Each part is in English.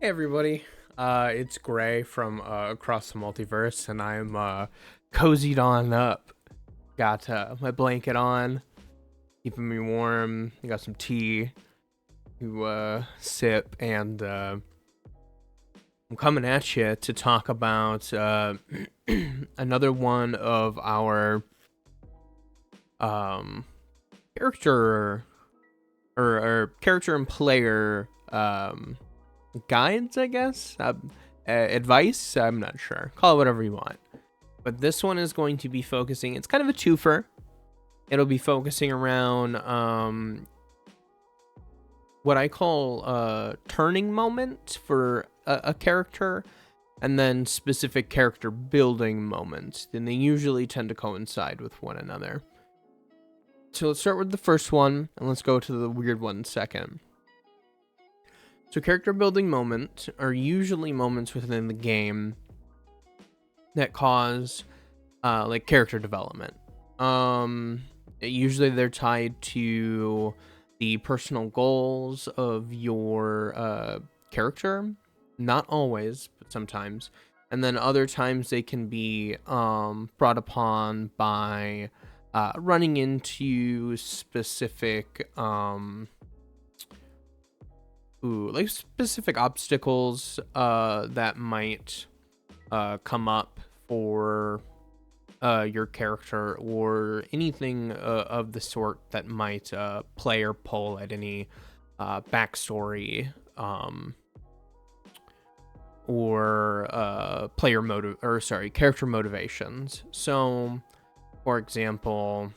Hey everybody, it's Gray from Across the Multiverse, and I'm cozied on up. Got my blanket on, keeping me warm. Got some tea to sip, and I'm coming at you to talk about another one of our um, character or character and player guides, I guess. Advice. I'm not sure. Call it whatever you want. But this one is going to be focusing. It's kind of a twofer. It'll be focusing around what I call a turning moment for a character, and then specific character building moments. And they usually tend to coincide with one another. So let's start with the first one, and let's go to the weird one second. So character building moments are usually moments within the game that cause like character development. Usually they're tied to the personal goals of your character. Not always, but sometimes. And then other times they can be brought upon by running into specific specific obstacles that might come up for your character, or anything of the sort that might play or pull at any backstory or character motivations. So, for example,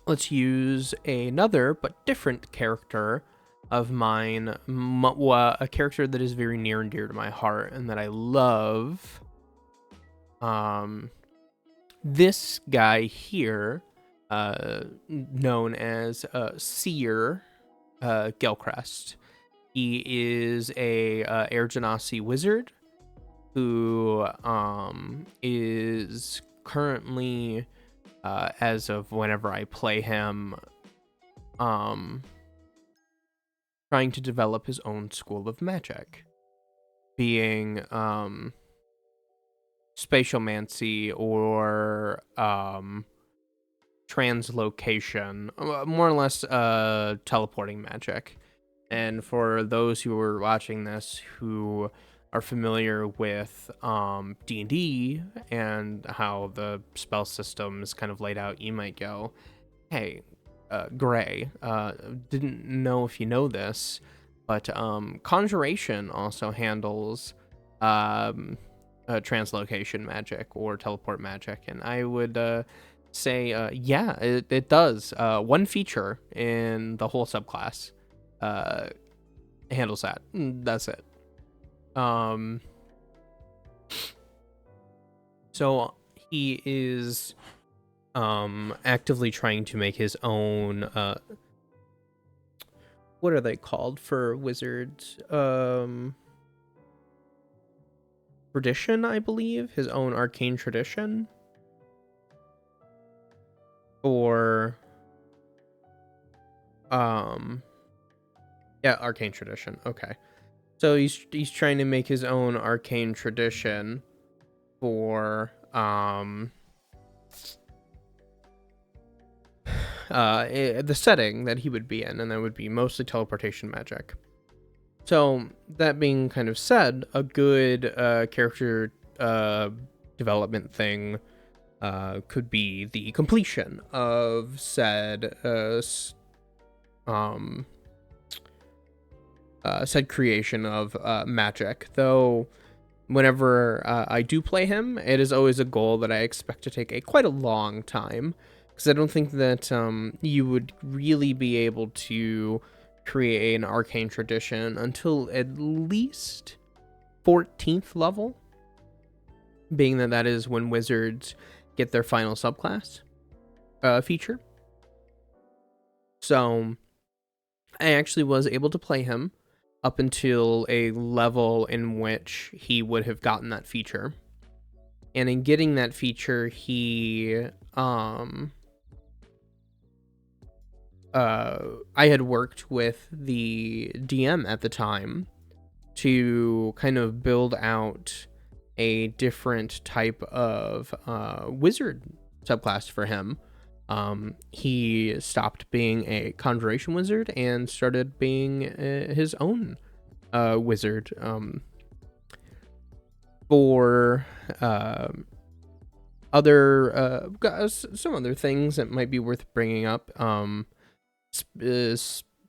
let's use another but different character of mine, a character that is very near and dear to my heart and that I love. This guy here, known as Seer Gelcrest. He is a Air Genasi wizard who is currently, as of whenever I play him, trying to develop his own school of magic, being spatiomancy or translocation, more or less teleporting magic. And for those who are watching this who are familiar with D&D and how the spell system is kind of laid out, you might go, hey, Gray, didn't know if you know this, but Conjuration also handles translocation magic or teleport magic, and I would say, yeah, it does. One feature in the whole subclass handles that. That's it. So he is actively trying to make his own what are they called for wizards? Tradition, I believe. His own arcane tradition. Or yeah, arcane tradition. Okay. So he's trying to make his own arcane tradition for the setting that he would be in, and that would be mostly teleportation magic. So that being kind of said, a good character development thing could be the completion of said said creation of magic. Though whenever I do play him, it is always a goal that I expect to take quite a long time, because I don't think that you would really be able to create an arcane tradition until at least 14th level, being that is when wizards get their final subclass feature. So I actually was able to play him up until a level in which he would have gotten that feature. And in getting that feature, he I had worked with the DM at the time to kind of build out a different type of wizard subclass for him. He stopped being a conjuration wizard and started being his own wizard. For some other things that might be worth bringing up,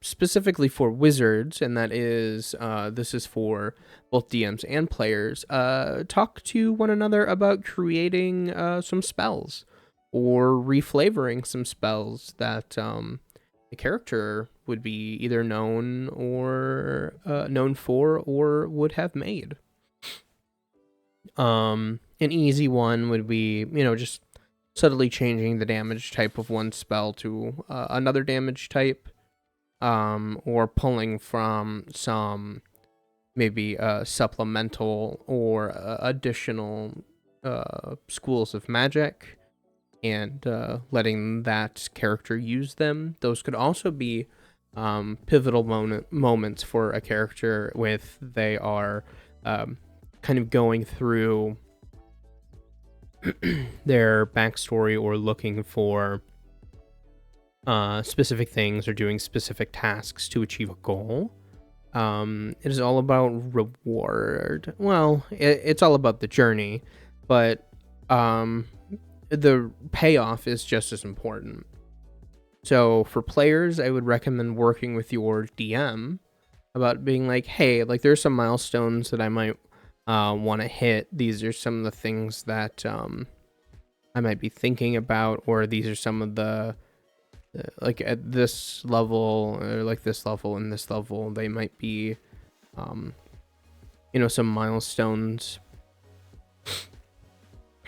specifically for wizards, and that is this is for both DMs and players. Talk to one another about creating some spells or reflavoring some spells that the character would be either known for or would have made. An easy one would be, just subtly changing the damage type of one spell to another damage type, or pulling from some maybe supplemental or additional schools of magic and letting that character use them. Those could also be pivotal moments for a character with they are kind of going through their backstory or looking for specific things or doing specific tasks to achieve a goal. It is all about reward. Well, it's all about the journey, but the payoff is just as important. So for players, I would recommend working with your DM about being like, hey, like there's some milestones that I might want to hit. These are some of the things that I might be thinking about, or these are some of the like at this level, or like this level and this level, they might be some milestones,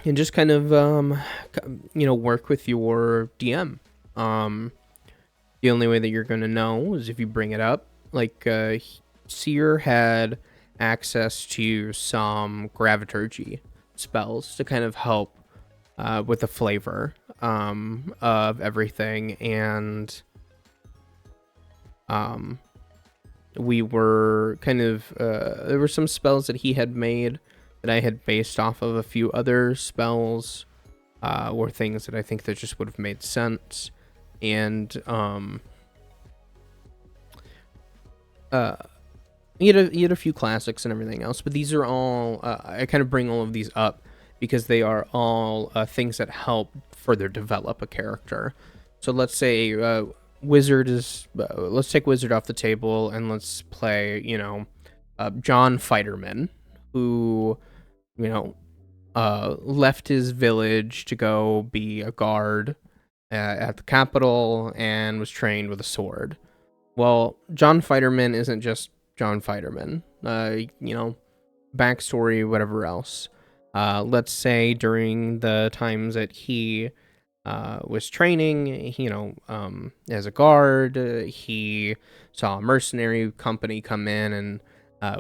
and just kind of work with your DM. The only way that you're going to know is if you bring it up. Like Seer had access to some graviturgy spells to kind of help with the flavor of everything, and we were kind of there were some spells that he had made that I had based off of a few other spells, or things that I think that just would have made sense, and you had a few classics and everything else, but these are all I kind of bring all of these up because they are all things that help further develop a character. So let's say wizard is let's take wizard off the table and let's play John Fighterman, who left his village to go be a guard at the capital and was trained with a sword. Well, John Fighterman isn't just John Fighterman, backstory, whatever else. Let's say during the times that he was training, as a guard, he saw a mercenary company come in and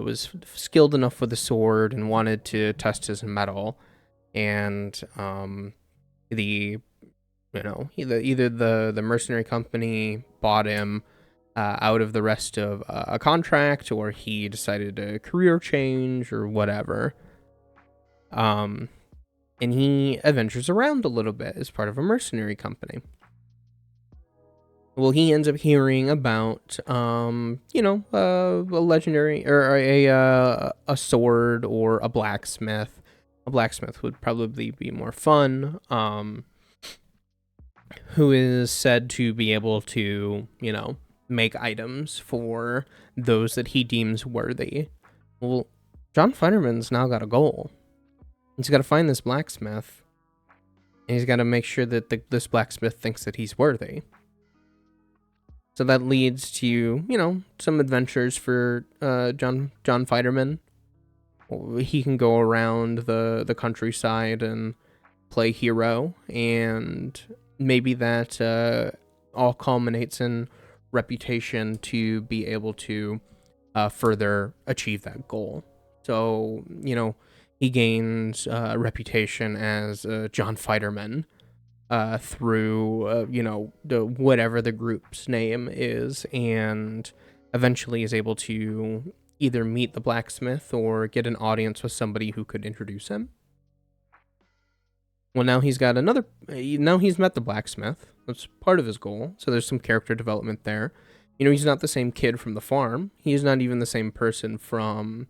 was skilled enough with the sword and wanted to test his mettle. And either the mercenary company bought him out of the rest of a contract, or he decided to career change or whatever. And he adventures around a little bit as part of a mercenary company. Well, he ends up hearing about, a legendary or a sword or a blacksmith. A blacksmith would probably be more fun. Who is said to be able to, make items for those that he deems worthy. Well, John Fighterman's now got a goal. He's got to find this blacksmith, and he's got to make sure that this blacksmith thinks that he's worthy. So that leads to, some adventures for John Fighterman. He can go around the countryside and play hero, and maybe that all culminates in reputation to be able to further achieve that goal. So, he gains a reputation as John Fighterman, through, whatever the group's name is, and eventually is able to either meet the blacksmith or get an audience with somebody who could introduce him. Well, now he's met the blacksmith. That's part of his goal. So there's some character development there. He's not the same kid from the farm. He's not even the same person from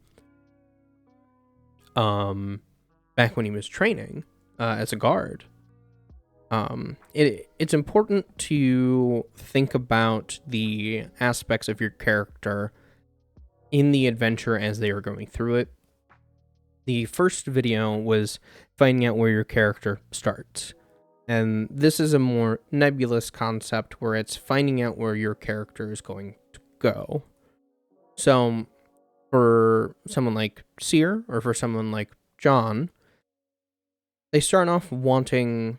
back when he was training as a guard. It's important to think about the aspects of your character in the adventure as they are going through it. The first video was finding out where your character starts. And this is a more nebulous concept where it's finding out where your character is going to go. So for someone like Seer or for someone like John, they start off wanting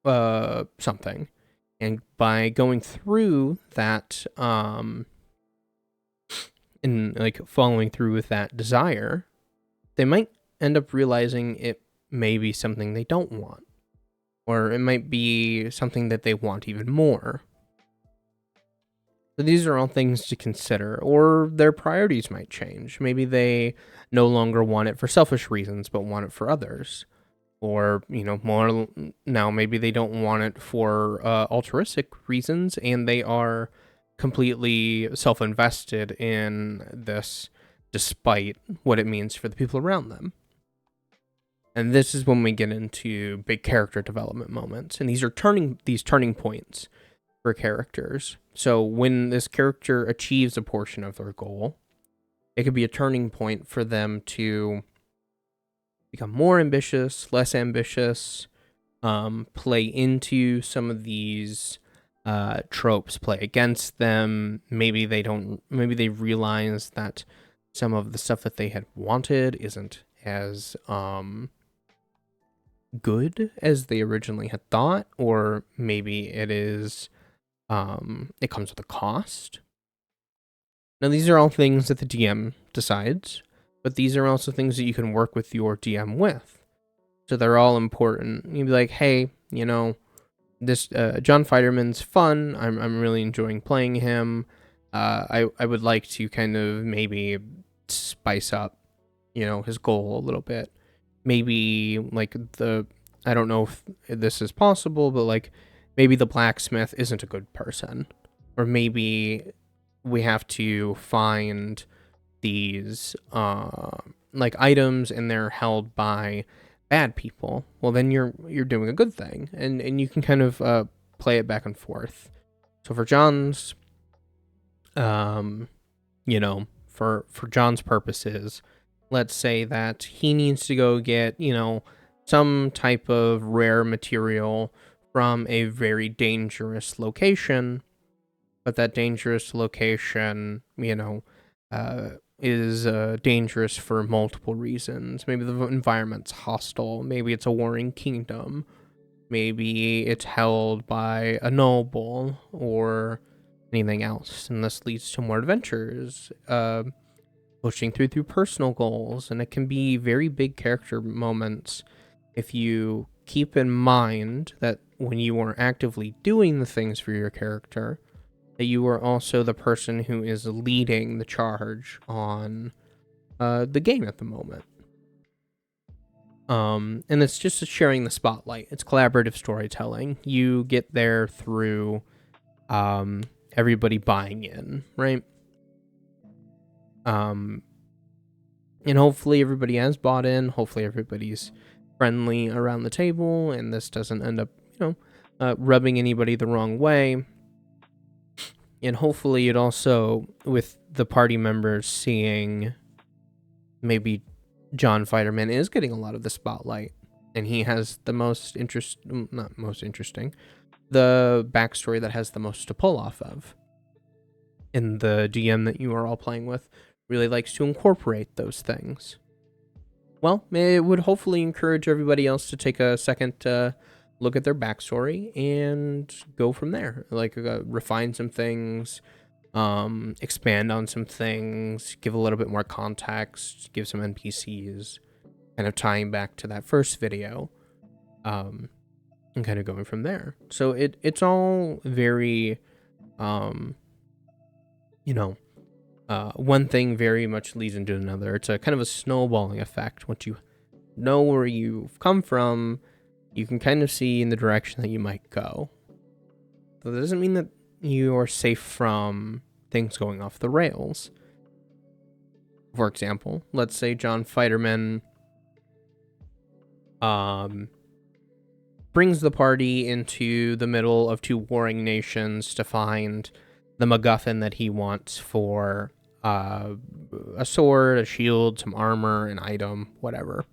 something. And by going through that, and like following through with that desire, they might end up realizing it may be something they don't want. Or it might be something that they want even more. So these are all things to consider. Or their priorities might change. Maybe they no longer want it for selfish reasons, but want it for others. Or, more now maybe they don't want it for altruistic reasons, and they are completely self-invested in this despite what it means for the people around them. And this is when we get into big character development moments. And these are turning points for characters. So when this character achieves a portion of their goal, it could be a turning point for them to become more ambitious, less ambitious, play into some of these tropes, play against them. Maybe they realize that some of the stuff that they had wanted isn't as good as they originally had thought, or maybe it is it comes with a cost. Now these are all things that the DM decides, but these are also things that you can work with your DM with. So they're all important. You'd be like, hey, this John Fiderman's fun. I'm really enjoying playing him. I would like to kind of maybe spice up, his goal a little bit. Maybe like I don't know if this is possible, but like maybe the blacksmith isn't a good person, or maybe we have to find these like items and they're held by bad people. Well, then you're doing a good thing, and you can kind of play it back and forth. So for John's, for John's purposes, let's say that he needs to go get, some type of rare material from a very dangerous location, but that dangerous location, is dangerous for multiple reasons. Maybe the environment's hostile. Maybe it's a warring kingdom. Maybe it's held by a noble or anything else. And this leads to more adventures, pushing through personal goals. And it can be very big character moments if you keep in mind that when you are actively doing the things for your character, that you are also the person who is leading the charge on the game at the moment. And it's just sharing the spotlight. It's collaborative storytelling. You get there through everybody buying in, right? And hopefully everybody has bought in. Hopefully everybody's friendly around the table, and this doesn't end up, rubbing anybody the wrong way. And hopefully it also, with the party members seeing maybe John Fiderman is getting a lot of the spotlight, and he has the the backstory that has the most to pull off of. And the DM that you are all playing with really likes to incorporate those things. Well, it would hopefully encourage everybody else to take a second look at their backstory and go from there. Like refine some things, expand on some things, give a little bit more context, give some NPCs, kind of tying back to that first video. and kind of going from there. So it's all very, one thing very much leads into another. It's a kind of a snowballing effect. Once you know where you've come from, you can kind of see in the direction that you might go. So that doesn't mean that you're safe from things going off the rails. For example, let's say John Fiderman brings the party into the middle of two warring nations to find the MacGuffin that he wants for a sword, a shield, some armor, an item, whatever.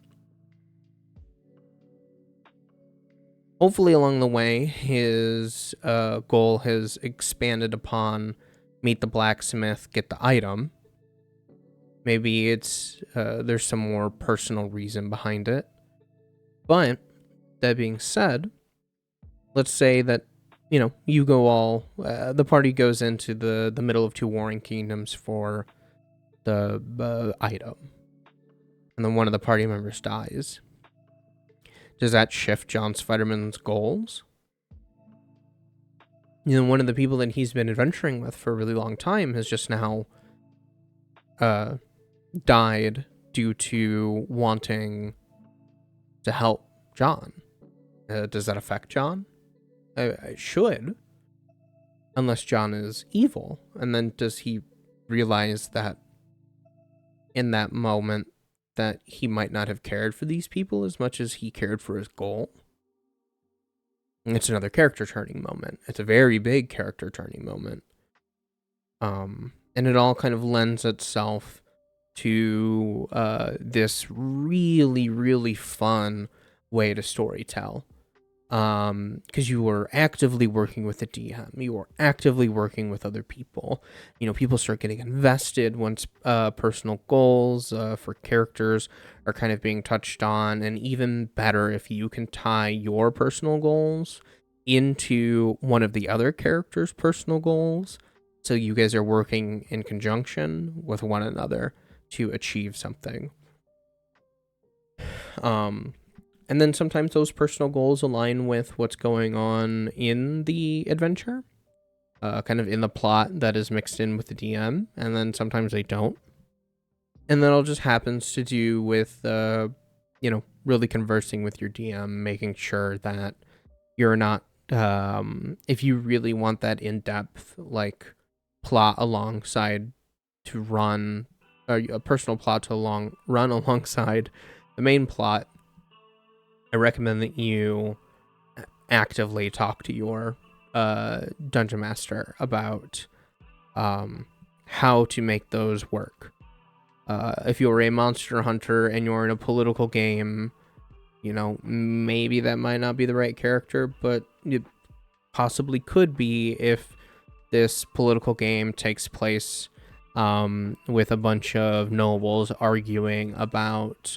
Hopefully along the way, his goal has expanded upon meet the blacksmith, get the item. Maybe it's there's some more personal reason behind it. But that being said, let's say that, you go all, the party goes into the middle of two warring kingdoms for the item. And then one of the party members dies. Does that shift John Spiderman's goals? One of the people that he's been adventuring with for a really long time has just now died due to wanting to help John. Does that affect John? It should. Unless John is evil. And then does he realize that in that moment that he might not have cared for these people as much as he cared for his goal? And it's another character turning moment. It's a very big character turning moment. And it all kind of lends itself to this really, really fun way to storytell. Because you were actively working with the DM, you were actively working with other people. People start getting invested once personal goals for characters are kind of being touched on, and even better if you can tie your personal goals into one of the other characters' personal goals, so you guys are working in conjunction with one another to achieve something. And then sometimes those personal goals align with what's going on in the adventure, kind of in the plot that is mixed in with the DM, and then sometimes they don't. And that all just happens to do with, really conversing with your DM, making sure that you're not, if you really want that in-depth, plot alongside to run, a personal plot to run alongside the main plot, I recommend that you actively talk to your dungeon master about how to make those work. If you're a monster hunter and you're in a political game, maybe that might not be the right character, but it possibly could be if this political game takes place with a bunch of nobles arguing about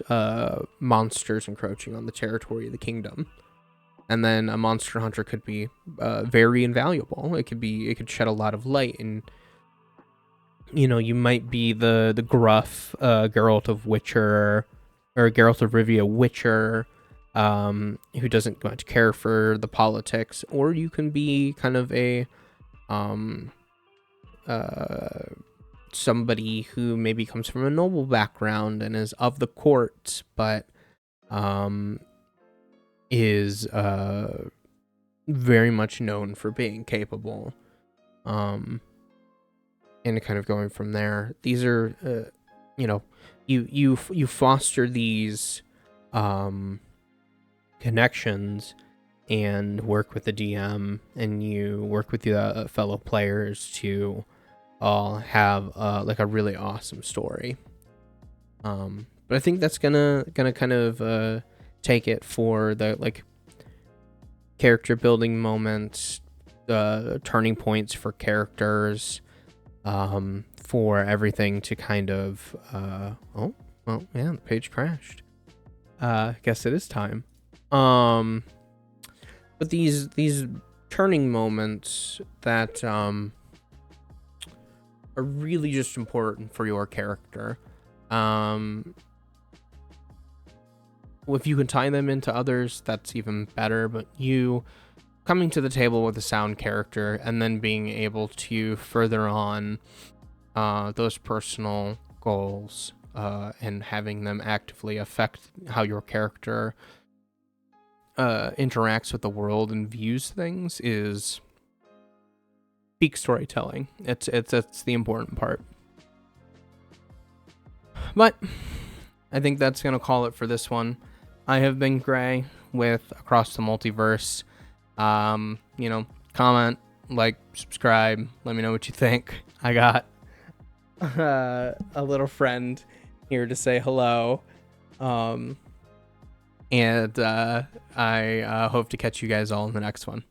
monsters encroaching on the territory of the kingdom. And then a monster hunter could be very invaluable. It could shed a lot of light, and you might be the gruff Geralt of Witcher, or Geralt of Rivia Witcher, who doesn't much care for the politics, or you can be kind of a somebody who maybe comes from a noble background and is of the court, but is very much known for being capable, and kind of going from there. These are you foster these connections and work with the DM, and you work with the fellow players to all have a really awesome story. But I think that's gonna kind of take it for the character building moments, turning points for characters, for everything to kind of the page crashed. Guess it is time. But these turning moments that are really just important for your character. if you can tie them into others, that's even better. But you coming to the table with a sound character and then being able to further on those personal goals and having them actively affect how your character interacts with the world and views things is peak storytelling. It's the important part. But I think that's gonna call it for this one. I have been Gray with Across the Multiverse. Comment, like, subscribe, let me know what you think. I got a little friend here to say hello. And I hope to catch you guys all in the next one.